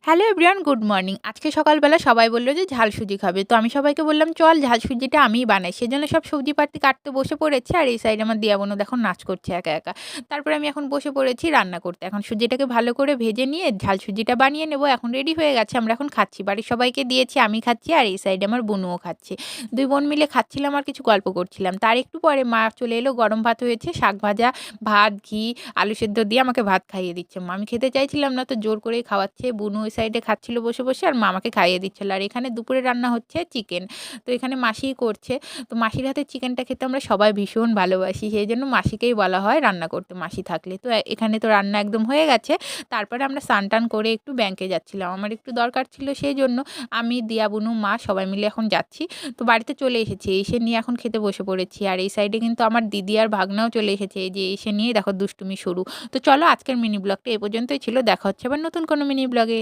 Hello everyone, good morning. আজকে সকালবেলা সবাই বলল যে ঝাল সুজি খাবে। তো আমি সবাইকে বললাম চল ঝাল সুজিটা আমিই বানাই। সেজন্য সব সবজিপাতি কাটতে বসে পড়েছি। আর এই সাইডে আমার দিয়া বোনও দেখো নাচ করছে একা, একা। তারপরে আমি এখন বসে পড়েছি রান্না করতে। এখন সুজিটাকে ভালো করে ভেজে নিয়ে ঝাল সুজিটা বানিয়ে নেব। এখন রেডি হয়ে গেছে। আমরা এখন খাচ্ছি। বাড়ির সবাইকে দিয়েছি, আমি খাচ্ছি আর এই সাইডে আমার বোনও খাচ্ছে। ২ বোন মিলে খাচ্ছিলাম আর কিছু গল্প করছিলাম। তার একটু পরে মা চলে এলো, গরম ভাত হয়েছে, শাক ভাজা, ভাত, ঘি, আলু সেদ্ধ দিয়ে আমাকে ভাত খাইয়ে দিচ্ছে। আমি খেতে চাইছিলাম না, তো জোর করেই খাওয়াচ্ছে। বুনু ওই সাইডে খাচ্ছিল বসে, বসে আর মা আমাকে খাইয়ে দিচ্ছিল। আর এখানে দুপুরে রান্না হচ্ছে চিকেন। তো এখানে মাসিই করছে। তো মাসির হাতের চিকেনটা খেতে আমরা সবাই ভীষণ ভালোবাসি। সেজন্য মাসিকেই বলা হয় রান্না করতে মাসি থাকলে। তো এখানে তো রান্না একদম হয়ে গেছে। তারপরে আমরা স্নান-টান করে একটু ব্যাংকে যাচ্ছিলাম। আমার একটু দরকার ছিল, সেজন্য আমি, দিয়া, বুনু, মা সবাই মিলে এখন যাচ্ছি। তো বাড়িতে চলে এসেছি। এসে নিয়ে এখন খেতে বসে পড়েছি। আর এই সাইডে কিন্তু আমার দিদি আর ভাগনাও চলে এসেছে। এই যে এসে নিয়ে দেখো দুষ্টুমি শুরু। তো চলো আজকের মিনি ব্লগটা এ পর্যন্তই ছিল। দেখা হচ্ছে আবার নতুন কোনো মিনি ব্লগে।